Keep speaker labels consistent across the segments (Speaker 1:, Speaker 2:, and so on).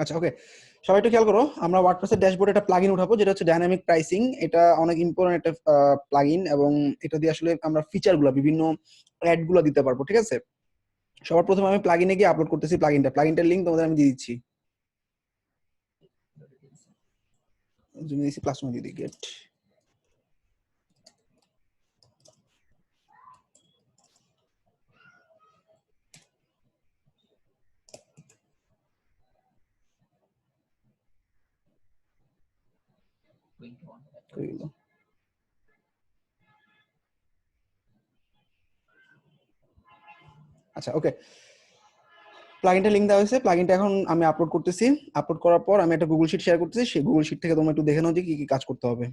Speaker 1: আচ্ছা, ওকে, সবাই একটু খেয়াল করো। আমরা ওয়ার্ডপ্রেসের ড্যাশবোর্ডে একটা প্লাগইন উঠাবো যেটা হচ্ছে ডাইনামিক প্রাইসিং। এটা অনেক ইম্পর্টেন্ট একটা প্লাগইন, এবং এটা দিয়ে আসলে আমরা ফিচারগুলো, বিভিন্ন অ্যাড গুলো দিতে পারবো। ঠিক আছে, সবার প্রথমে আমি প্লাগইনে গিয়ে আপলোড করতেছি প্লাগইনটার লিংক তোমাদের আমি দিয়ে দিচ্ছি। জুম দিচ্ছি, প্লাস দিয়ে দিই, গেট। আচ্ছা, ওকে, প্লাগইনটা লিংক দেওয়া হয়েছে। প্লাগইনটা এখন আমি আপলোড করতেছি। আপলোড করার পর আমি একটা গুগল শিট শেয়ার করতেছি। সেই গুগল শিট থেকে তোমরা একটু দেখে নাও যে কি কি কাজ করতে হবে।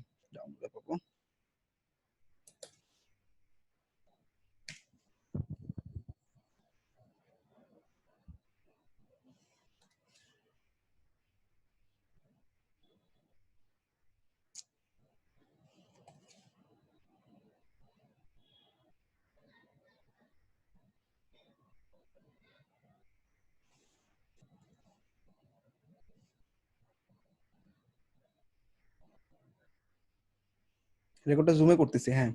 Speaker 1: রেকর্ডটা জুমে করতেছি, হ্যাঁ।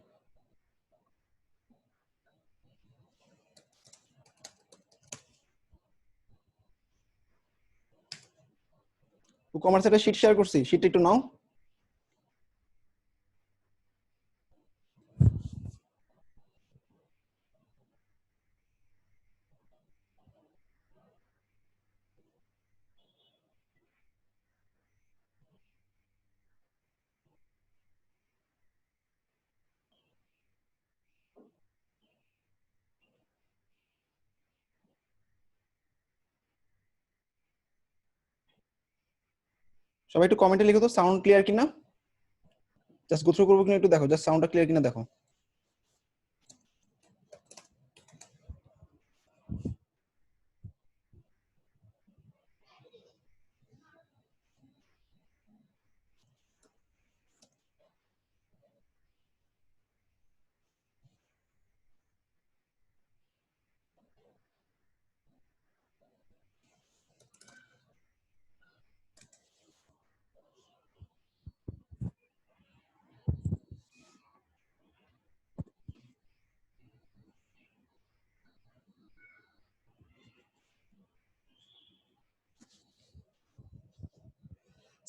Speaker 1: কমার্স একটা শিট শেয়ার করছি, শিটটা একটু নাও। সবাই একটু কমেন্টে লিখো তো সাউন্ড ক্লিয়ার কিনা। জাস্ট গোথ্রু করবো কিনা একটু দেখো, জাস্ট সাউন্ডটা ক্লিয়ার কিনা দেখো।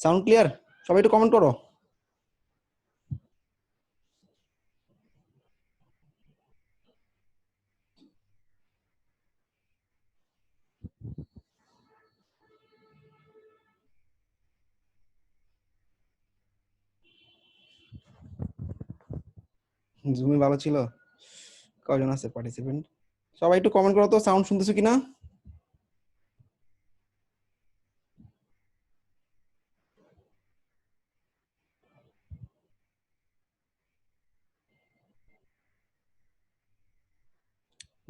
Speaker 1: Sound clear? সবাই একটু কমেন্ট করো। জুমে ভালো ছিল? কয়জন আছে পার্টিসিপেন্ট? সবাই একটু কমেন্ট করো তো সাউন্ড শুনতেছো কিনা।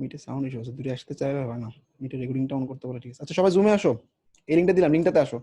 Speaker 1: মিটে সাউন্ড ইস্যু আছে, দূরে আসতে চাইলে হয় না। মিটে রেকর্ডিংটা অন করতে বলে, ঠিক আছে। আচ্ছা, সবাই জুমে আসো, এই লিংকটা দিলাম, লিংকটাতে আসো।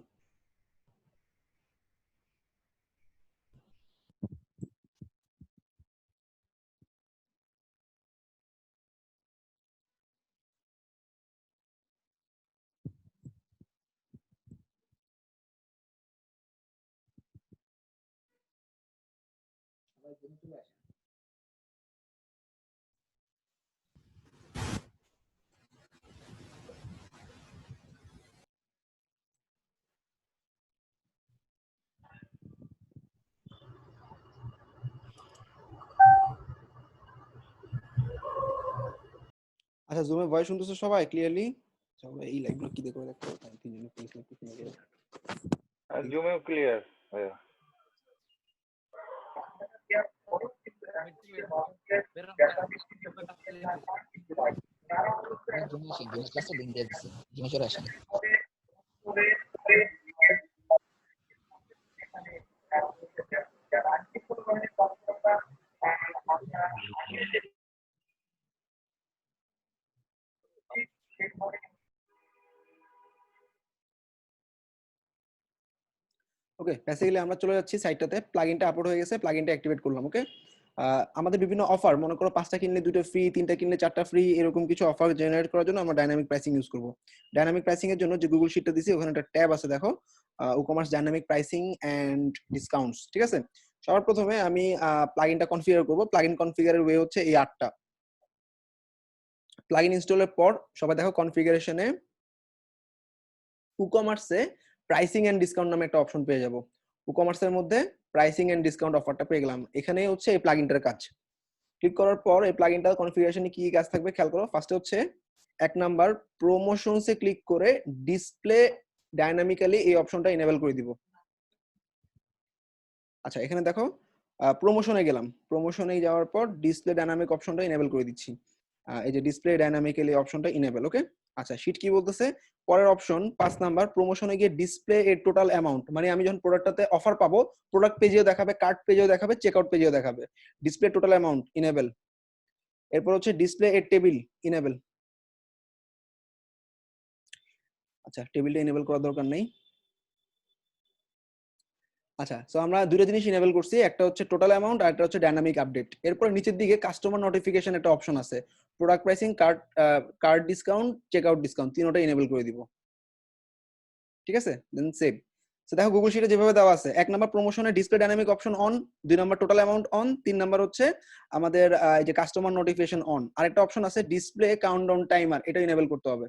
Speaker 1: আচ্ছা, জুমে ভয়েস শুনতেছো সবাই ক্লিয়ারলি? সবাই এই লাইভগুলো কি দেখো দেখো, তিনজনের ফেস লাগতেছে নাকি?
Speaker 2: জুমেও ক্লিয়ার ভাইয়া।
Speaker 1: ওকে, বেসিক্যালি আমরা চলে যাচ্ছি সাইটটাতে। প্লাগইনটা আপলোড হয়ে গেছে, প্লাগইনটা অ্যাক্টিভেট করলাম। ওকে, আমাদের বিভিন্ন অফার, মনে করো 5টা কিনলে 2টা ফ্রি, 3টা কিনলে 4টা ফ্রি, এরকম কিছু অফার জেনারেট করার জন্য আমরা ডাইনামিক প্রাইসিং ইউজ করব। ডাইনামিক প্রাইসিং এর জন্য যে গুগল শিটটা দিছি ওখানে একটা ট্যাব আছে, দেখো ecommerce dynamic pricing and discounts, ঠিক আছে। সবার প্রথমে আমি প্লাগইনটা কনফিগার করব। প্লাগইন কনফিগারের ওয়ে হচ্ছে এই 8টা। প্লাগইন ইনস্টলের পর সবাই দেখো কনফিগারেশনে ই-কমার্সে প্রাইসিং এন্ড ডিসকাউন্ট নামে একটা অপশন পেয়ে যাব। ই-কমার্সের মধ্যে প্রাইসিং এন্ড ডিসকাউন্ট অফারটা পেয়ে গেলাম। এখানে হচ্ছে এই প্লাগইনটার কাজ। ক্লিক করার পর এই প্লাগইনটা কনফিগারেশনে কি কি কাজ থাকবে খেয়াল করো। ফার্স্টে হচ্ছে 1 নাম্বার প্রমোশনসে ক্লিক করে ডিসপ্লে ডাইনামিক্যালি এই অপশনটা এনেবল করে দিব। আচ্ছা, এখানে দেখো প্রমোশনে গেলাম। প্রমোশনে যাওয়ার পর ডিসপ্লে ডাইনামিক অপশনটা এনেবল করে দিচ্ছি। এই যে ডিসপ্লে ডাইনামিক্যালি অপশনটা এনেবল, ওকে। আচ্ছা, শীট কি বলতেছে, পরের অপশন 5 নাম্বার প্রমোশনে গিয়ে ডিসপ্লে এর টোটাল অ্যামাউন্ট, মানে আমি যখন প্রোডাক্টটাতে অফার পাবো প্রোডাক্ট পেজেও দেখাবে, কার্ট পেজেও দেখাবে, চেকআউট পেজেও দেখাবে। Display total amount enable. এরপর হচ্ছে ডিসপ্লে এর টেবিল ইনেবল। আচ্ছা, টেবিলটা ইনেবল করার দরকার নেই। আচ্ছা, সো আমরা দুটো জিনিস ইনেবল করছি, একটা হচ্ছে টোটাল অ্যামাউন্ট আর একটা হচ্ছে ডাইনামিক আপডেট। এরপর নিচের দিকে কাস্টমার নোটিফিকেশন একটা অপশন আছে, product pricing, card discount, checkout discount, তিনটা ইনেবল করে দিব। ঠিক আছে, দেন সেভ। সো দেখো গুগল শিটে যেভাবে দেওয়া আছে, 1 নাম্বার প্রমোশনে display dynamic option on, 2 number total amount on, 3 number হচ্ছে আমাদের এই যে কাস্টমার নোটিফিকেশন অন। আরেকটা অপশন আছে ডিসপ্লে কাউন্টডাউন টাইমার, এটা ইনেবল করতে হবে।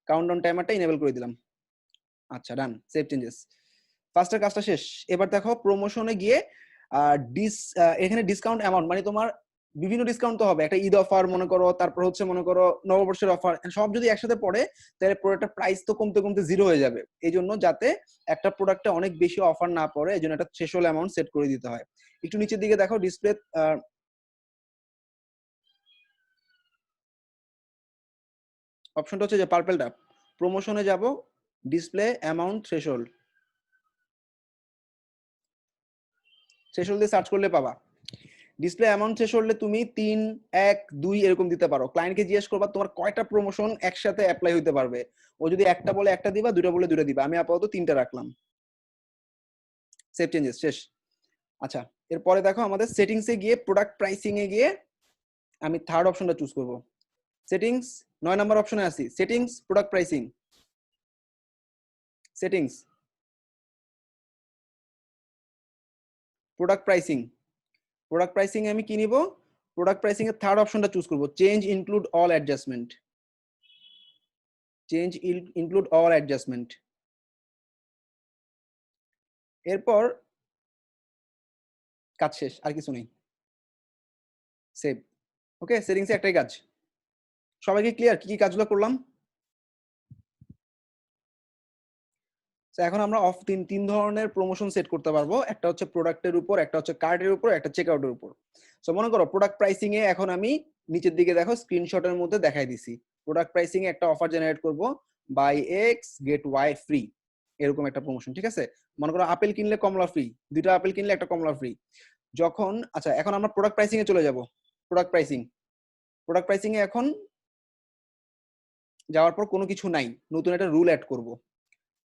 Speaker 1: কাউন্টডাউন টাইমারটা ইনেবল করে দিলাম। আচ্ছা, ডান, সেভ চেঞ্জেস। ফার্স্টের কাজটা শেষ। এবার দেখো প্রমোশনে গিয়ে এখানে ডিসকাউন্ট অ্যামাউন্ট, মানে তোমার বিভিন্ন ডিসকাউন্ট তো হবে, একটা ঈদ অফার মনে করো, তারপর হচ্ছে মনে করো নববর্ষের অফার, সব যদি একসাথে পড়ে তাহলে প্রোডাক্টের প্রাইস তো কমতে কমতে জিরো হয়ে যাবে। এই জন্য যাতে একটা প্রোডাক্টে অনেক বেশি অফার না পড়ে, এই জন্য একটা থ্রেশহোল্ড অ্যামাউন্ট সেট করে দিতে হয়। একটু নিচের দিকে দেখো ডিসপ্লে অপশনটা হচ্ছে যে পার্পল ট্যাব, প্রমোশনে যাব, ডিসপ্লে অ্যামাউন্ট থ্রেশহোল্ড, থ্রেশহোল্ড দিয়ে সার্চ করলে পাবা। ডিসপ্লে অ্যামাউন্ট থ্রেশহোল্ডে তুমি 3, 1, 2 এরকম দিতে পারো। ক্লায়েন্টকে জিজ্ঞেস করবা তোমার কয়টা প্রমোশন একসাথে অ্যাপ্লাই হতে পারবে, ও যদি একটা বলে একটা দিবা, দুটো বলে দুটো দিবা। আমি আপাতত 3টা রাখলাম। সেভ চেঞ্জেস, শেষ। আচ্ছা, এরপরে দেখো আমাদের সেটিংসে গিয়ে প্রোডাক্ট প্রাইসিং এ গিয়ে আমি থার্ড অপশনটা চুজ করব। সেটিংস 9 নাম্বার অপশনে আছি, settings product pricing, settings product pricing. Product pricing এ আমি কি নিব, প্রোডাক্ট প্রাইসিং এর থার্ড অপশনটা চুজ করব, change include all adjustment, change include all adjustment. এরপর কাজ শেষ, আর কিছু নেই, সেভ। ওকে, সেটিংসে একটাই কাজ। সবাইকে ক্লিয়ার কি কি কাজগুলো করলাম? এখন আমরা তিন ধরনের প্রমোশন সেট করতে পারবো, একটা হচ্ছে প্রোডাক্টের উপর, একটা হচ্ছে কার্ডের উপর, একটা চেকআউটের উপর। সো মনে করো প্রোডাক্ট প্রাইসিং এ এখন আমি নিচের দিকে দেখো স্ক্রিনশটের মধ্যে দেখাই দিছি, প্রোডাক্ট প্রাইসিং এ একটা অফার জেনারেট করব, buy X get Y free, এরকম একটা প্রমোশন। ঠিক আছে, মনে করো আপেল কিনলে কমলা ফ্রি, 2টা আপেল কিনলে একটা কমলা ফ্রি। যখন আচ্ছা, এখন আমরা প্রোডাক্ট প্রাইসিং এ চলে যাব। প্রোডাক্ট প্রাইসিং, প্রোডাক্ট প্রাইসিং এ এখন যাওয়ার পর কোনো কিছু নাই, নতুন একটা রুল অ্যাড করব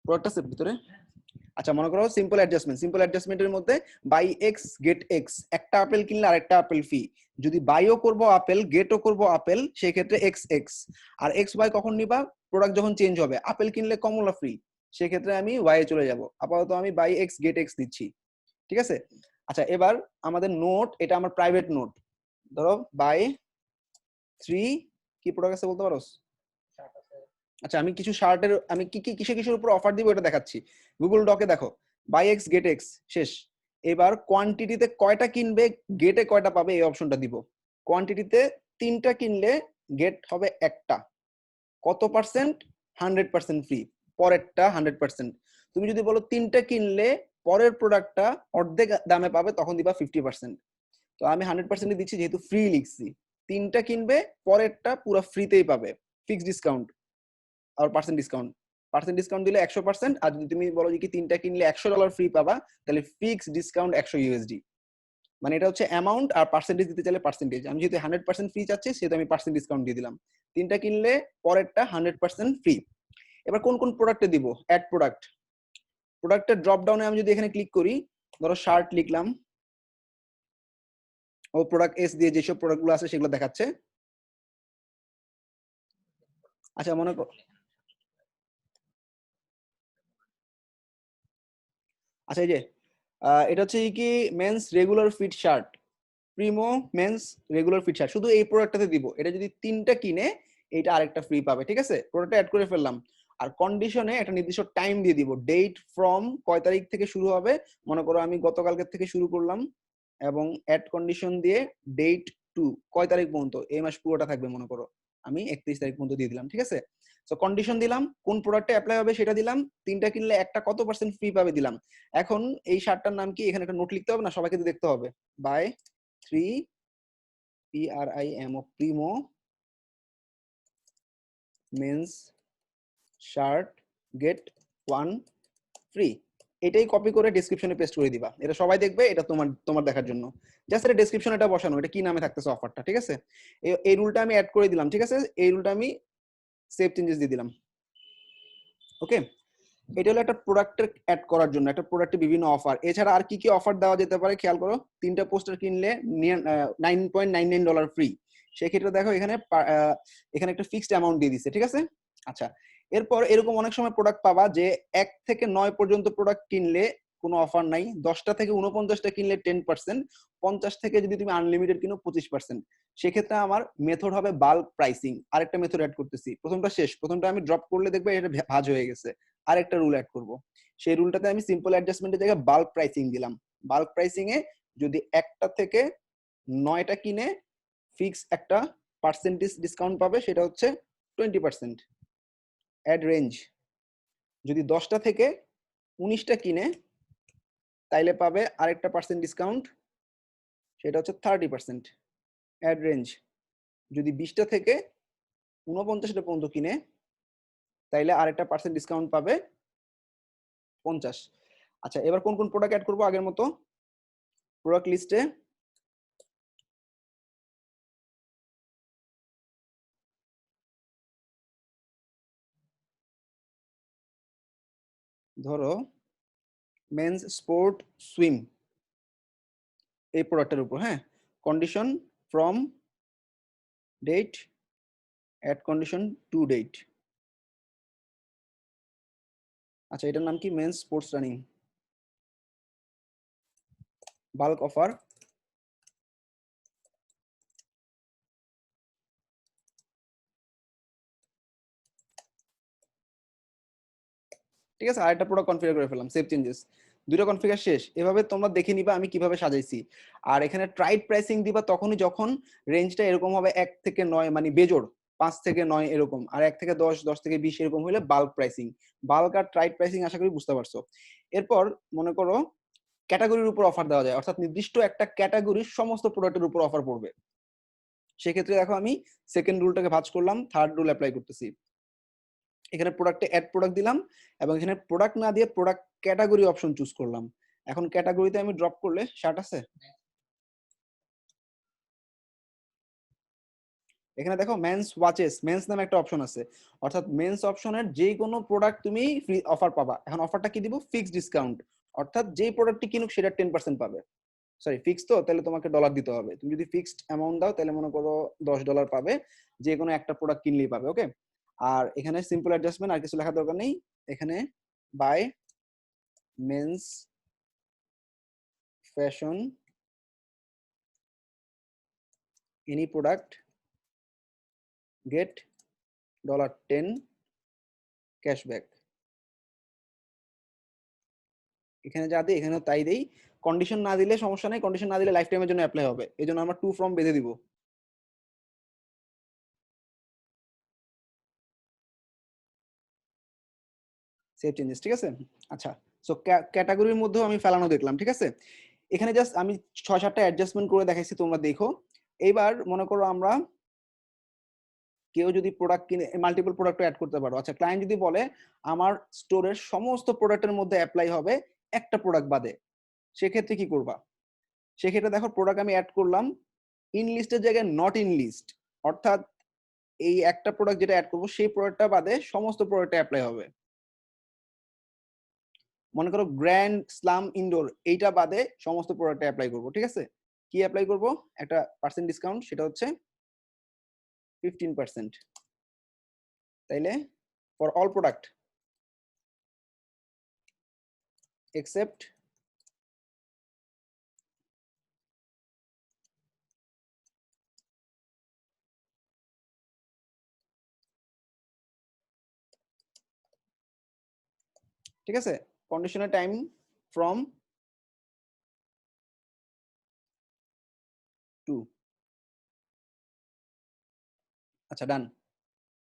Speaker 1: প্রোডাক্টটা ভিতরে। আচ্ছা, মনে করো সিম্পল অ্যাডজাস্টমেন্ট, সিম্পল অ্যাডজাস্টমেন্টের মধ্যে বাই এক্স গেট এক্স, একটা আপেল কিনলে আরেকটা আপেল ফ্রি। যদি বাইও করব আপেল, গেটও করব আপেল, সেই ক্ষেত্রে এক্স এক্স। আর এক্স ওয়াই কখন নিবা, প্রোডাক্ট যখন চেঞ্জ হবে। আপেল কিনলে কমলা ফ্রি, সেই ক্ষেত্রে আমি ওয়াই এ চলে যাব। আপাতত আমি বাই এক্স গেট এক্স দিচ্ছি। ঠিক আছে। আচ্ছা, এবার আমাদের নোট, এটা আমার প্রাইভেট নোট। ধরো বাই 3, কি প্রোডাক্ট আছে বলতে পারোস? আচ্ছা, আমি কিছু শার্টের, আমি কি কি কিসের উপর অফার দিব এটা দেখাচ্ছি। গুগল ডকে দেখো বাই এক্স গেট এক্স, শেষ। এবার কোয়ান্টিটিতে কয়টা কিনবে, গেটে কয়টা পাবে, এই অপশনটা দিব। কোয়ান্টিটিতে 3টা কিনলে গেট হবে একটা, কত পার্সেন্ট, 100% ফ্রি, পরেরটা 100%। তুমি যদি বলো 3টা কিনলে পরের প্রোডাক্টটা অর্ধেক দামে পাবে, তখন দিবা 50%। তো আমি 100% দিচ্ছি, যেহেতু ফ্রি লিখছি। 3টা কিনবে পরেরটা পুরো ফ্রিতেই পাবে, ফিক্সড ডিসকাউন্ট আর পার্সেন্ট ডিসকাউন্ট। পার্সেন্ট ডিসকাউন্ট দিলে 100%, আর যদি তুমি বলো যে কি 3টা কিনলে $100 ফ্রি পাবা, তাহলে ফিক্সড ডিসকাউন্ট 100 ইউএসডি। মানে এটা হচ্ছে অ্যামাউন্ট, আর পার্সেন্টেজ দিতে চাইলে পার্সেন্টেজ। আমি যেহেতু 100% ফ্রি চাচ্ছি, সেহেতু আমি পার্সেন্ট ডিসকাউন্ট দিয়ে দিলাম। 3টা কিনলে পরেরটা 100% ফ্রি। এবার কোন কোন প্রোডাক্টে দিব, অ্যাড প্রোডাক্ট। প্রোডাক্টের ড্রপ ডাউনে আমি যদি এখানে ক্লিক করি, ধরো শার্ট লিখলাম, ও প্রোডাক্ট এস দিয়ে যেসব প্রোডাক্টগুলো আছে সেগুলো দেখাচ্ছে। আচ্ছা মনে কর, আচ্ছা এই যে এটা হচ্ছে কি men's regular fit shirt, Primo men's regular fit shirt, শুধু এই প্রোডাক্টটাতে দিব। এটা যদি 3টা কিনে এইটা আরেকটা ফ্রি পাবে, ঠিক আছে? প্রোডাক্টটা অ্যাড করে ফেললাম। আর কন্ডিশনে একটা নির্দিষ্ট টাইম দিয়ে দিব, ডেট ফ্রম কয় তারিখ থেকে শুরু হবে। মনে করো আমি গতকালকের থেকে শুরু করলাম এবং অ্যাড কন্ডিশন দিয়ে ডেট টু কয় তারিখ পর্যন্ত, এই মাস পুরোটা থাকবে, মনে করো আমি 31 তারিখ পর্যন্ত দিয়ে দিলাম, ঠিক আছে? তো কন্ডিশন দিলাম, কোন প্রোডাক্টে অ্যাপ্লাই হবে সেটা দিলাম, 3টা কিনলে একটা কত পার্সেন্ট ফ্রি পাবে দিলাম। এখন এই শার্টটার নাম কি, এখানে একটা নোট লিখতে হবে না, সবাইকে তো দেখতে হবে। Buy 3 PRIMO Primo men's shirt get 1 free. এটাই কপি করে ডেসক্রিপশনে পেস্ট করে দিবা, এটা সবাই দেখবে, এটা তোমার তোমার দেখার জন্য। জাস্ট এটা ডেসক্রিপশনে এটা বসানো, এটা কি নামে থাকতেছে অফারটা, ঠিক আছে? এই রুলটা আমি অ্যাড করে দিলাম, ঠিক আছে? এই রুলটা আমি সেভ চেঞ্জেস দিয়ে দিলাম। ওকে, এটা হলো একটা প্রোডাক্টের অ্যাড করার জন্য, একটা প্রোডাক্টে বিভিন্ন অফার। এছাড়া আর কি কি অফার দেওয়া যেতে পারে খেয়াল করো। 3টা পোস্টার কিনলে $9.99 ফ্রি। সেক্ষেত্রে দেখো এখানে এখানে একটা ফিক্সড অ্যামাউন্ট দিয়ে দিচ্ছে, ঠিক আছে? আচ্ছা, এরপর এরকম অনেক সময় প্রোডাক্ট পাবা যে 1 থেকে 9 পর্যন্ত প্রোডাক্ট কিনলে কোনো অফার নাই, 10টা থেকে 49টা কিনলে 10%, 50 থেকে যদি তুমি আনলিমিটেড কিনো 25%। সেক্ষেত্রে আমার মেথড হবে বাল্ক প্রাইসিং। আরেকটা মেথড অ্যাড করতেছি, প্রথমটা শেষ, প্রথমটা আমি ড্রপ করলে দেখবে এটা ভাঁজ হয়ে গেছে। আরেকটা রুল অ্যাড করব, সেই রুলটাতে আমি সিম্পল অ্যাডজাস্টমেন্টের জায়গায় বাল্ক প্রাইসিং দিলাম। বাল্ক প্রাইসিং এ যদি 1টা থেকে 9টা কিনে ফিক্স একটা পার্সেন্টেজ ডিসকাউন্ট পাবে, সেটা হচ্ছে 20%। অ্যাড রেঞ্জ, যদি 10টা থেকে 19টা কিনে তাইলে পাবে আরেকটা পার্সেন্ট ডিসকাউন্ট, সেটা হচ্ছে 30%। অ্যাড রেঞ্জ, যদি 20টা থেকে 49টা পর্যন্ত কিনে তাইলে আরেকটা পার্সেন্ট ডিসকাউন্ট পাবে, 50। আচ্ছা, এবার কোন কোন প্রোডাক্ট অ্যাড করবো আগের মতো। প্রোডাক্ট লিস্টে ধরো মেন্স স্পোর্ট সুইম, এই প্রোডাক্টের উপর, হ্যাঁ, condition from date add condition to date. আচ্ছা, এটার নাম কি, men's sports running bulk offer. ঠিক আছে, আরেকটা প্রোডাক্ট কনফিগার করে ফেললাম, সেভ চেঞ্জেস। 2টা কনফিগার শেষ। এভাবে তোমরা দেখে নিবা আমি কিভাবে সাজাইছি। আর এখানে ট্রাইড প্রাইসিং দিবা তখনই যখন রেঞ্জটা এরকম হবে 1 থেকে 9, মানে বেজোড় 5 থেকে 9 এরকম, আর 1 থেকে 10, 10 থেকে 20 এরকম হলে বাল্ক প্রাইসিং। বাল্ক আর ট্রাইড প্রাইসিং আশা করি বুঝতে পারছো। এরপর মনে করো ক্যাটাগরির উপর অফার দেওয়া যায়, অর্থাৎ নির্দিষ্ট একটা ক্যাটাগরির সমস্ত প্রোডাক্টের উপর অফার পড়বে। সেক্ষেত্রে দেখো আমি সেকেন্ড রুলটাকে ভাঁজ করলাম, থার্ড রুল অ্যাপ্লাই করতেছি। এখানে প্রোডাক্টে অ্যাড প্রোডাক্ট দিলাম এবং এখানে প্রোডাক্ট না দিয়ে প্রোডাক্ট ক্যাটাগরি অপশন চুজ করলাম। এখন ক্যাটাগরিতে আমি ড্রপ করলে শার্ট আছে, এখানে দেখো মেন্স ওয়াচেস, মেন্স নামে একটা অপশন আছে, অর্থাৎ মেন্স অপশনের যে কোনো প্রোডাক্ট তুমি ফ্রি অফার পাবা। এখন অফারটা কি দিব, ফিক্সড ডিসকাউন্ট, অর্থাৎ যেই প্রোডাক্টটি কিনুক সেটা 10% পাবে। সরি ফিক্স, তো তাহলে তোমাকে ডলার দিতে হবে। তুমি যদি ফিক্সড অ্যামাউন্ট দাও তাহলে মনে করো $10 পাবে, যে কোনো একটা প্রোডাক্ট কিনলেই পাবে। ওকে, আর এখানে সিম্পল অ্যাডজাস্টমেন্ট, আর কিছু লেখার দরকার নেই। এখানে buy men's fashion any product get $10 cashback. এখানে যা দিই এখানেও তাই দেই। কন্ডিশন না দিলে সমস্যা নেই, কন্ডিশন না দিলে লাইফ টাইমের জন্য অ্যাপ্লাই হবে, এই জন্য আমরা টু ফ্রম বেঁধে দিব। সেভ চেঞ্জেস, ঠিক আছে? আচ্ছা, সো ক্যাটাগরির মধ্যেও আমি ফেলানো দেখলাম, ঠিক আছে? এখানে জাস্ট আমি 6-7টা অ্যাডজাস্টমেন্ট করে দেখাইছি, তোমরা দেখো। এইবার মনে করো আমরা কেউ যদি প্রোডাক্ট কিনে মাল্টিপল প্রোডাক্ট অ্যাড করতে পারো। আচ্ছা, ক্লায়েন্ট যদি বলে আমার স্টোরের সমস্ত প্রোডাক্টের মধ্যে অ্যাপ্লাই হবে একটা প্রোডাক্ট বাদে, সেক্ষেত্রে কি করবা? সেক্ষেত্রে দেখো প্রোডাক্ট আমি অ্যাড করলাম, ইন লিস্টের জায়গায় নট ইন লিস্ট, অর্থাৎ এই একটা প্রোডাক্ট যেটা অ্যাড করবো সেই প্রোডাক্টটা বাদে সমস্ত প্রোডাক্টে অ্যাপ্লাই হবে। মনে করো গ্র্যান্ড স্লাম ইনডোর, এইটা বাদে সমস্ত প্রোডাক্টে অ্যাপ্লাই করবো, ঠিক আছে? কি অ্যাপ্লাই করব, একটা পার্সেন্ট ডিসকাউন্ট, সেটা হচ্ছে 15%। তাইলে ফর অল প্রোডাক্ট এক্সেপ্ট ঠিক আছে, কন্ডিশনাল টাইম ফ্রম টু। আচ্ছা ডান।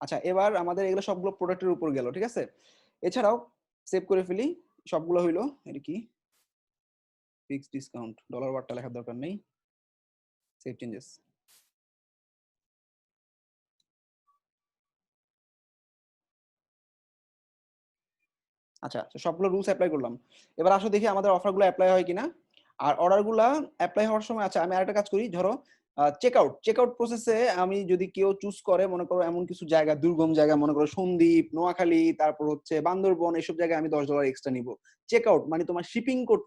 Speaker 1: আচ্ছা এবার আমাদের এগুলো সবগুলো প্রোডাক্টের উপর গেল, ঠিক আছে। এছাড়াও সেভ করে ফেলি, সবগুলো হইলো। এটা কি ফিক্সড ডিসকাউন্ট, ডলার ওয়ার্ডটা লেখার দরকার নেই, সেভ চেঞ্জেস। আচ্ছা তো সবগুলো রুলস অ্যাপ্লাই করলাম। এবার আসো দেখি আমাদের অফারগুলো অ্যাপ্লাই হয় কিনা। আর অর্ডারগুলা অ্যাপ্লাই হওয়ার সময়, আচ্ছা আমি আরেকটা কাজ করি, ধরো চেকআউট প্রসেসে আমি যদি কেউ চুজ করে, মনে করো এমন কিছু জায়গা, দুর্গম জায়গা, মনে করো সন্দ্বীপ, নোয়াখালী, তারপর হচ্ছে বান্দরবন, এসব জায়গায় আমি $10 এক্সট্রা নিব। চেকআউট মানে তোমার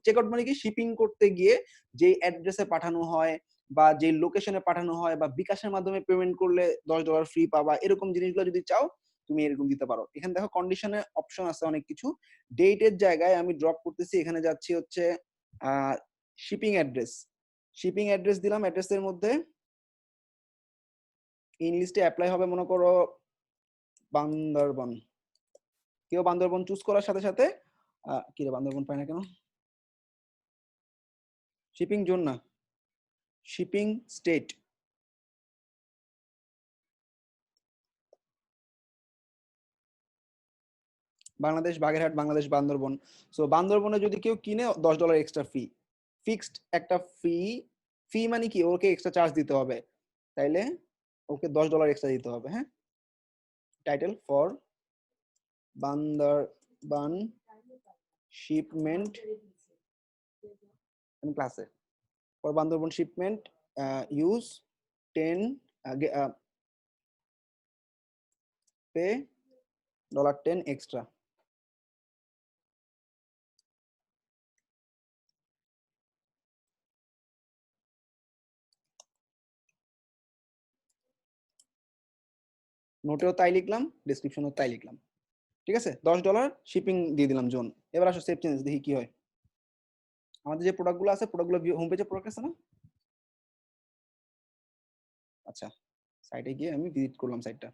Speaker 1: চেকআউট মানে কি, শিপিং করতে গিয়ে যে অ্যাড্রেসে পাঠানো হয় বা যে লোকেশনে পাঠানো হয় বা বিকাশের মাধ্যমে পেমেন্ট করলে $10 ফ্রি পাবা, এরকম জিনিসগুলো যদি চাও তুমি এরকম দিতে পারো। এখানে দেখো কন্ডিশনে অপশন আছে অনেক কিছু। ডেটের জায়গায় আমি ড্রপ করতেছি, এখানে যাচ্ছি হচ্ছে শিপিং অ্যাড্রেস। শিপিং অ্যাড্রেস দিলাম, অ্যাড্রেসের মধ্যে ইন লিস্টে অ্যাপ্লাই হবে মনে করো বান্দরবন। কেউ বান্দরবন চুজ করার সাথে সাথে কি রে বান্দরবন পায় না কেন, শিপিং জোন না, shipping state, Bangladesh Bagerhat, Bangladesh Bandarban. So বান্দরবনে যদি কেউ কিনে $10 এক্সট্রা ফি, ফিক্সড একটা ফি। ফি মানে কি, ওকে এক্সট্রা চার্জ দিতে হবে, তাইলে ওকে $10 এক্সট্রা দিতে হবে। হ্যাঁ, টাইটেল ফর বান্দরবান শিপমেন্ট, আমি ক্লাসে for Bandarban shipment use 10 pay $10 extra. নোটেও তাই লিখলাম, ডেসক্রিপশনেও তাই লিখলাম। ঠিক আছে, $10 শিপিং দিয়ে দিলাম জোন। এবার আসো সেভ চেঞ্জ, দেখি কি হয়। আমাদের যে প্রোডাক্টগুলো আছে, প্রোডাক্টগুলো হোম পেজে প্রোডাক্ট আছে না? আচ্ছা, সাইটে গিয়ে আমি ভিজিট করলাম সাইটটা।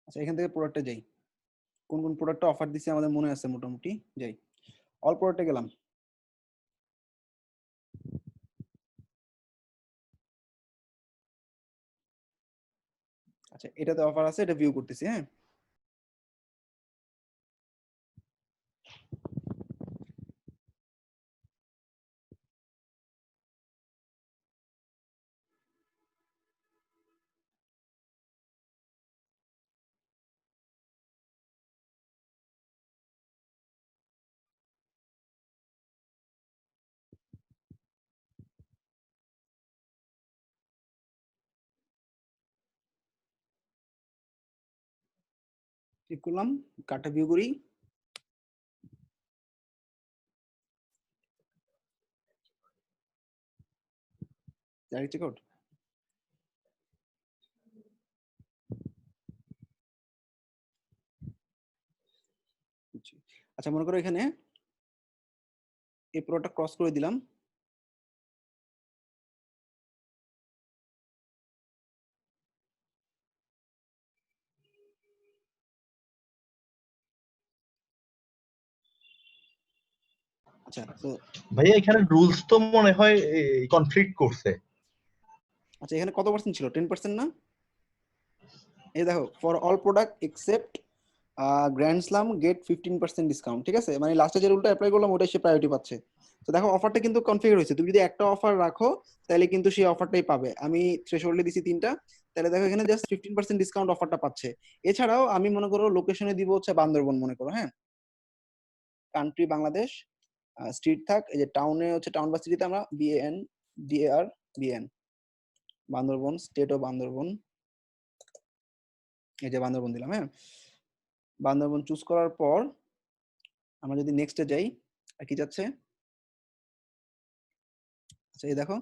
Speaker 1: আচ্ছা এখান থেকে প্রোডাক্টে যাই, কোন কোন প্রোডাক্টটা অফার দিছে আমাদের মনে আছে মোটামুটি। যাই, অল প্রোডাক্টে গেলাম। আচ্ছা এটাতে অফার আছে, এটা ভিউ করতেছি। হ্যাঁ, ক্লিক করলাম, কার্ডটা ভিউ করি। Direct checkout. আচ্ছা মনে করো এখানে এই প্রোডাক্টটা ক্রস করে দিলাম। আচ্ছা তো
Speaker 3: ভাইয়া এখানে রুলস তো মনে হয় কনফ্লিক্ট করছে।
Speaker 1: আচ্ছা এখানে কত পার্সেন্ট ছিল, 10% না? এই দেখো, for all product except grand slam get 15% discount. ঠিক আছে, মানে লাস্টে যে রুলটা অ্যাপ্লাই করলাম ওটাই সে প্রায়োরিটি পাচ্ছে। তো দেখো অফারটা কিন্তু কনফিগার হয়েছে, তুমি যদি একটা অফার রাখো তাহলে কিন্তু সেই অফারটাই পাবে। আমি থ্রেশহোল্ডে দিছি 3টা, তাহলে দেখো এখানে জাস্ট 15% ডিসকাউন্ট অফারটা পাচ্ছে। এছাড়াও আমি মনে করো লোকেশনে দিব হচ্ছে বান্দরবন মনে করো। হ্যাঁ, কান্ট্রি বাংলাদেশ, স্ট্রিট থাক, এই যে টাউনে হচ্ছে টাউন বা সিটিতে আমরা BANDAR বান্দরবন, স্টেট ও বান্দরবন, এই যে বান্দরবন দিলাম। হ্যাঁ, বান্দরবন চুজ করার পর আমরা যদি নেক্সটে যাই, আর কি যাচ্ছে, আচ্ছা এই দেখো,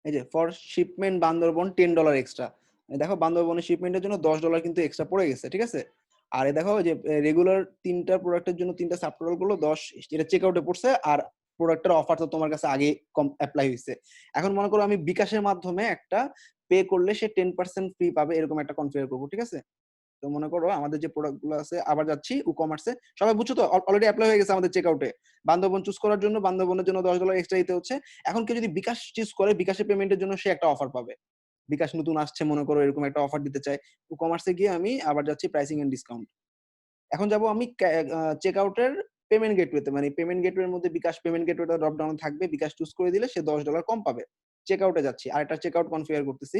Speaker 1: এই যে ফর শিপমেন্ট বান্দরবন $10 এক্সট্রা। দেখো বান্দরবনের শিপমেন্টের জন্য $10 কিন্তু এক্সট্রা পড়ে গেছে, ঠিক আছে। আর এই দেখো যে রেগুলার 3টা প্রোডাক্টের জন্য 3টা সাব টোটাল গুলো 10, এটা চেক আউটে পড়ছে। আর প্রোডাক্টের অফার তো তোমার কাছে আগে কম অ্যাপ্লাই হয়েছে। এখন মনে করো আমি বিকাশের মাধ্যমে একটা পে করলে সে 10% ফ্রি পাবে, এরকম একটা কনফিগার করবো, ঠিক আছে। তো মনে করো আমাদের যে প্রোডাক্ট গুলো আছে, আবার যাচ্ছি ই কমার্সে, সবাই বুঝছো তো, অলরেডি অ্যাপ্লাই হয়ে গেছে আমাদের চেক আউটে। বান্দরবন চুজ করার জন্য বান্দরবনের জন্য $10 এক্সট্রা দিতে হচ্ছে। এখন কেউ যদি বিকাশ চুজ করে, বিকাশে পেমেন্টের জন্য সে একটা অফার পাবে। বিকাশ নতুন আসছে মনে করো, এরকম একটা অফার দিতে চাই। ই কমার্সে গিয়ে আমি আবার যাচ্ছি প্রাইসিং এন্ড ডিসকাউন্ট। এখন যাব আমি চেক আউটের পেমেন্ট গেটওয়েতে, মানে পেমেন্ট গেটওয়ের মধ্যে বিকাশ পেমেন্ট গেটওয়েটা ড্রপ ডাউন থাকবে, বিকাশ চুজ করে দিলে সে $10 কম পাবে। চেক আউটে যাচ্ছি, আর একটা চেক আউট কনফিগার করতেছি।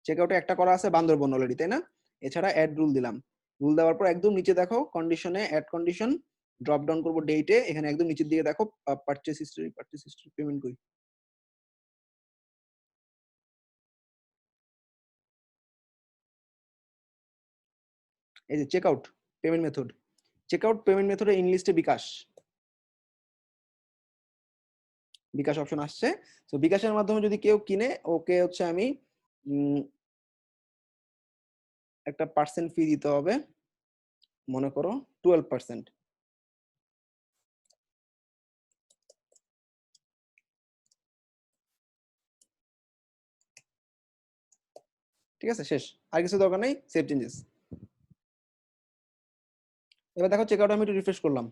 Speaker 1: চেক আউটে একটা করা আছে বান্দরবন অলরেডি, তাই না? এছাড়া অ্যাড রুল দিলাম। রুল দেওয়ার পর একদম নিচে দেখো কন্ডিশনে অ্যাড কন্ডিশন, ড্রপ ডাউন করবো ডেটে, এখানে একদম নিচের দিকে দেখো পারচেজ হিস্টরি পেমেন্ট করি, এই যে check out payment method, check out payment মেথডে ইনলিস্টে বিকাশ, বিকাশ অপশন আসছে। তো বিকাশের মাধ্যমে যদি কেউ কিনে, ওকে হচ্ছে আমি একটা পার্সেন্ট ফি দিতে হবে, মনে করো 12%। ঠিক আছে, শেষ, আর কিছু দরকার নেই, সেভ চেঞ্জেস। এবার দেখো চেক আউট আমি একটু রিফ্রেশ করলাম,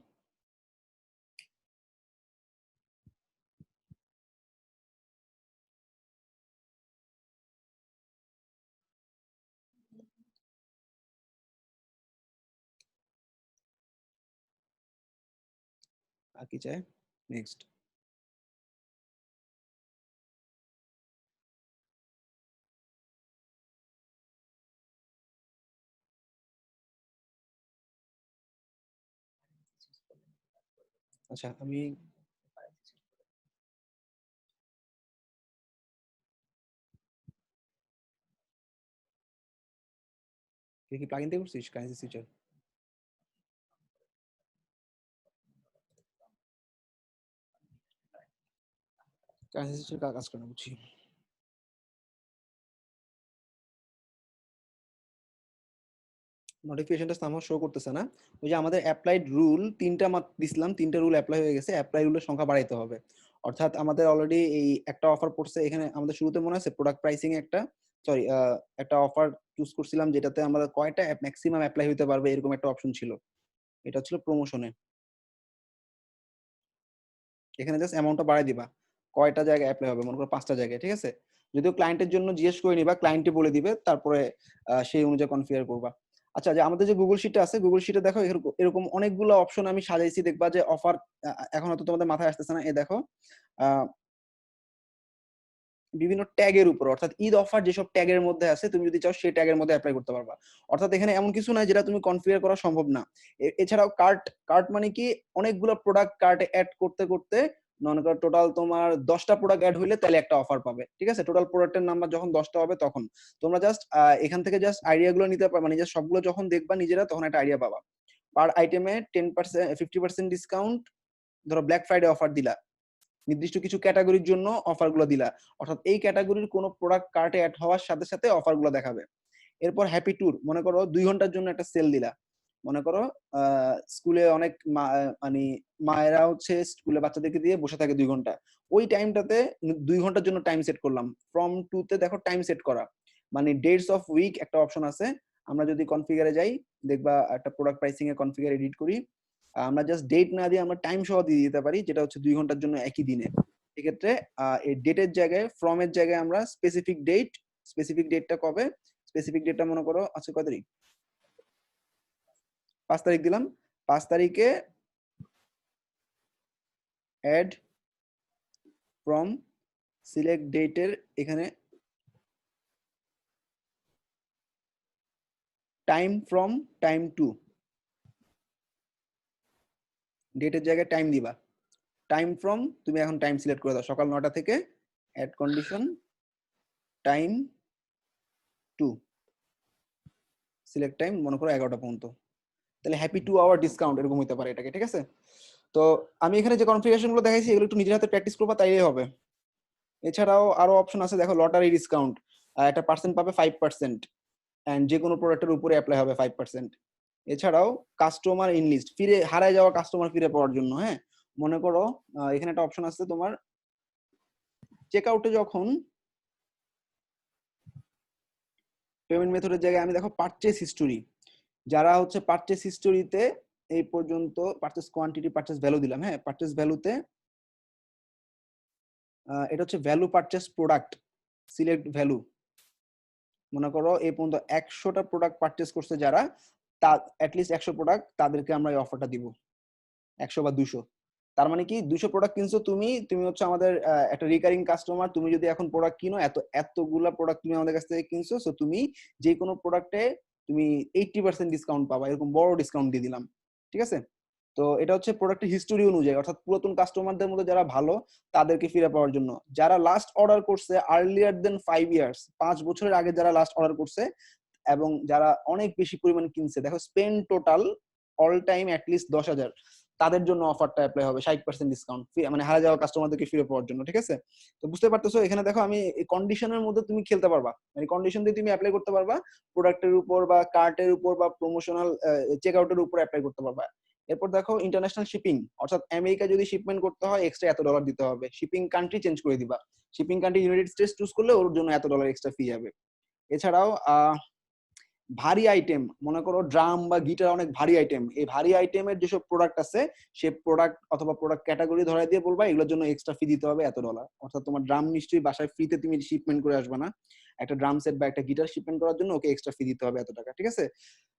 Speaker 1: আর কি চাই, নেক্সট। আচ্ছা আমি কি প্লাগইন দিয়ে করছিস কারেন্সি সুইচার? কারেন্সি সুইচার কাজ করে না, বুঝছি। নোটিফিকেশনটা সামহাও শো করতেছে না। ওই যে আমাদের অ্যাপ্লাইড রুল 3টা মাত্র দিছিলাম, 3টা রুল অ্যাপ্লাই হয়ে গেছে, অ্যাপ্লাই রুলের সংখ্যা বাড়াইতে হবে। অর্থাৎ আমাদের অলরেডি এই একটা অফার পড়ছে এখানে, আমাদের শুরুতে মনে আছে প্রোডাক্ট প্রাইসিং একটা, সরি, একটা অফার চুজ করছিলাম যেটাতে আমাদের কয়টা ম্যাক্সিমাম অ্যাপ্লাই হতে পারবে এরকম একটা অপশন ছিল। এটা ছিল প্রমোশনে। এখানে জাস্ট অ্যামাউন্টটা বাড়াই দিবা, কয়টা জায়গায় অ্যাপ্লাই হবে, মনে করো 5টা জায়গায়, ঠিক আছে। যদিও ক্লায়েন্টের জন্য জিজ্ঞেস করে নিবা, ক্লায়েন্টে বলে দিবে, তারপরে সেই অনুযায়ী কনফিগার করবা। আচ্ছা, যে আমাদের যে গুগল শিটটা আছে, গুগল শিটে দেখো এরকম অনেকগুলো অপশন আমি সাজাইছি, দেখবা যে অফার এখন হয়তো তোমাদের মাথায় আসতেছে না। এই দেখো বিভিন্ন ট্যাগের উপর, অর্থাৎ ঈদ অফার যেসব ট্যাগের মধ্যে আছে, তুমি যদি চাও সেই ট্যাগের মধ্যে অ্যাপ্লাই করতে পারবা। অর্থাৎ এখানে এমন কিছু নাই যেটা তুমি কনফিগার করা সম্ভব না। এছাড়াও কার্ট, কার্ট মানে কি, অনেকগুলো প্রোডাক্ট কার্টে অ্যাড করতে করতে, মনে করো টোটাল তোমার 10টা প্রোডাক্ট অ্যাড হইলে তাহলে একটা অফার পাবে, ঠিক আছে। টোটাল প্রোডাক্টের নাম্বার যখন 10টা হবে তখন তোমরা জাস্ট এখান থেকে জাস্ট আইডিয়া গুলো নিতে পারবা, মানে সবগুলো যখন দেখবা নিজেরা তখন একটা আইডিয়া পাবা। পার আইটেমে 10% 50% ডিসকাউন্ট, ধরো ব্ল্যাক ফ্রাইডে অফার দিলা, নির্দিষ্ট কিছু ক্যাটাগরির জন্য অফার গুলো দিলা, অর্থাৎ এই ক্যাটাগরির কোনো প্রোডাক্ট কার্টে অ্যাড হওয়ার সাথে সাথে অফার গুলো দেখাবে। এরপর হ্যাপি ট্যুর, মনে করো 2 ঘন্টার জন্য একটা সেল দিলা, মনে করো স্কুলে অনেক মানে মায়েরা হচ্ছে স্কুলে বাচ্চাদেরকে দিয়ে বসে থাকে 2 ঘন্টা, ওই টাইমটাতে 2 ঘন্টার জন্য টাইম সেট করলাম। ফ্রম টু তে দেখো টাইম সেট করা, মানে ডেটস অফ উইক একটা অপশন আছে। আমরা যদি কনফিগারে যাই, দেখবা একটা প্রোডাক্ট প্রাইসিং এ কনফিগার এডিট করি, আমরা জাস্ট ডেট না দিয়ে আমরা টাইম সহ দিয়ে দিতে পারি, যেটা হচ্ছে 2 ঘন্টার জন্য একই দিনে। এক্ষেত্রে এই ডেটের জায়গায়, ফ্রম এর জায়গায় আমরা স্পেসিফিক ডেট, স্পেসিফিক ডেটটা কবে, স্পেসিফিক ডেটটা মনে করো আজকে কয় তারিখ, 5 তারিখ দিলাম। 5 তারিখে অ্যাড ফ্রম সিলেক্ট ডেটের, এখানে টাইম ফ্রম টাইম টু, ডেটের জায়গায় টাইম দিবা, টাইম ফ্রম তুমি এখন টাইম সিলেক্ট করে দাও সকাল 9টা থেকে add condition time to, select time মনে করো 11টা পর্যন্ত, তাহলে হ্যাপি 2 আওয়ার ডিসকাউন্ট এরকম হতে পারে এটাকে, ঠিক আছে? তো আমি এখানে যে কনফিগারেশন গুলো দেখাইছি এগুলো একটু নিজের হাতে প্র্যাকটিস করবা, তাইলেই হবে। এছাড়াও আরো অপশন আছে, দেখো লটারি ডিসকাউন্ট, একটা পার্সেন্ট পাবে 5%, এন্ড যে কোনো প্রোডাক্টের উপরে অ্যাপ্লাই হবে 5%। এছাড়াও কাস্টমার ইন লিস্ট, ফিরে হারায় যাওয়া কাস্টমার ফিরে পাওয়ার জন্য, হ্যাঁ মনে করো এখানে একটা অপশন আছে তোমার চেক আউটে, যখন পেমেন্ট মেথডের জায়গায় আমি দেখো পারচেস হিস্টোরি, যারা হচ্ছে পারচেস হিস্টোরিতে এই পর্যন্ত পারচেস কোয়ান্টিটি পারচেস ভ্যালু দিলাম, হ্যাঁ পারচেস ভ্যালুতে এটা হচ্ছে value purchase product, select value, মনে করো এই পর্যন্ত 100টা প্রোডাক্ট পারচেস করছে যারা, তা অ্যাটলিস্ট 100 প্রোডাক্ট তাদেরকে আমরা এই অফারটা দিব, 100 বা 200। তার মানে কি 200 প্রোডাক্ট কিনছো তুমি, তুমি হচ্ছে আমাদের একটা রিকারিং কাস্টমার, তুমি যদি এখন প্রোডাক্ট কিনো, এতগুলা প্রোডাক্ট তুমি আমাদের কাছ থেকে কিনছো, সো তুমি যে কোনো প্রোডাক্টে তুমি 80% ডিসকাউন্ট পাবা, এরকম বড় ডিসকাউন্ট দিয়ে দিলাম, ঠিক আছে? তো এটা হচ্ছে প্রোডাক্টের হিস্টোরি অনুযায়ী, অর্থাৎ পুরাতন কাস্টমারদের মধ্যে যারা ভালো তাদেরকে ফিরে পাওয়ার জন্য, যারা লাস্ট অর্ডার করছে আর্লিয়ার দেন 5 ইয়ার্স, 5 বছরের আগে যারা লাস্ট অর্ডার করছে, এবং যারা অনেক বেশি পরিমাণ কিনছে, দেখো spend total all time at least 10,000, তাদের জন্য অফারটা অ্যাপ্লাই হবে 60% ডিসকাউন্ট, মানে হারা যাওয়া কাস্টমারদেরকে ফিরে পাওয়ার জন্য, ঠিক আছে? তো বুঝতে পারতেছো এখানে দেখো আমি কন্ডিশনের মধ্যে তুমি খেলতে পারবা, মানে কন্ডিশন দিয়ে তুমি অ্যাপ্লাই করতে পারবা, প্রোডাক্টের উপর বা কার্টের উপর বা প্রমোশনাল চেক আউটের উপর অ্যাপ্লাই করতে পারবা। এরপর দেখো ইন্টারন্যাশনাল শিপিং, অর্থাৎ আমেরিকা যদি শিপমেন্ট করতে হয় এক্সট্রা এত ডলার দিতে হবে, শিপিং কান্ট্রি চেঞ্জ করে দিবা, shipping country United states choose করলে ওর জন্য এত ডলার এক্সট্রা ফি যাবে। এছাড়াও ভারী আইটেম, মনে করো ড্রাম বা গিটার অনেক ভারী আইটেম, এই ভারী আইটেমের যেসব প্রোডাক্ট আছে সে প্রোডাক্ট অথবা প্রোডাক্ট ক্যাটাগরি ধরাই দিয়ে বলবা এগুলোর জন্য এক্সট্রা ফি দিতে হবে এত ডলার, অর্থাৎ তোমার ড্রাম নিশ্চয়ই বাসায় ফ্রিতে তুমি শিপমেন্ট করে আসবে না, একটা ড্রাম সেট বা একটা গিটার শিপমেন্ট করার জন্য ওকে এক্সট্রা ফি দিতে হবে এত টাকা, ঠিক আছে?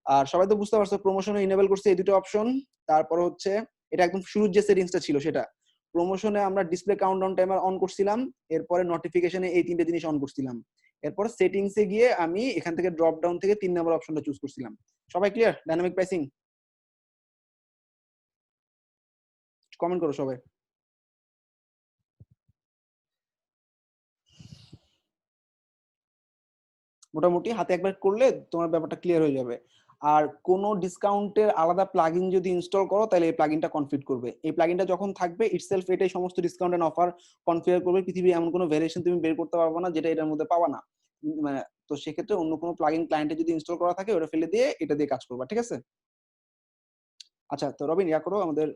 Speaker 1: আর সবাই তো বুঝতে পারছো প্রমোশনে ইনেবল করছে এই দুটো অপশন। তারপর হচ্ছে এটা একদম শুরুর যে সেটিংসটা ছিল সেটা, প্রমোশনে আমরা ডিসপ্লে কাউন্টডাউন টাইমার অন করছিলাম, এরপরে নোটিফিকেশনে এই তিনটে জিনিস অন করছিলাম, এরপর সেটিংসে গিয়ে আমি এখান থেকে ড্রপ ডাউন থেকে 3 নম্বর অপশনটা চুজ করছিলাম। সবাই ক্লিয়ার? ডাইনামিক প্রাইসিং কমেন্ট করো সবাই। মোটামুটি হাতে একবার করলে তোমার ব্যাপারটা ক্লিয়ার হয়ে যাবে। আর কোন ডিসকাউন্টের আলাদা প্লাগইন যদি ইনস্টল করো তাহলে এই প্লাগইনটা কনফিগ করবে, এই প্লাগইনটা যখন থাকবে ইটসেলফ এটাই সমস্ত ডিসকাউন্ট এন্ড অফার কনফিগার করবে, পৃথিবীর এমন কোনো ভেরিয়েশন তুমি বের করতে পারবে না যেটা এটার মধ্যে পাবা না, মানে তো সেক্ষেত্রে অন্য কোনো প্লাগইন ক্লায়েন্টে যদি ইনস্টল করা থাকে ওটা ফেলে দিয়ে এটা দিয়ে কাজ করবা, ঠিক আছে? আচ্ছা তো রবিন ইয়া করো, আমাদের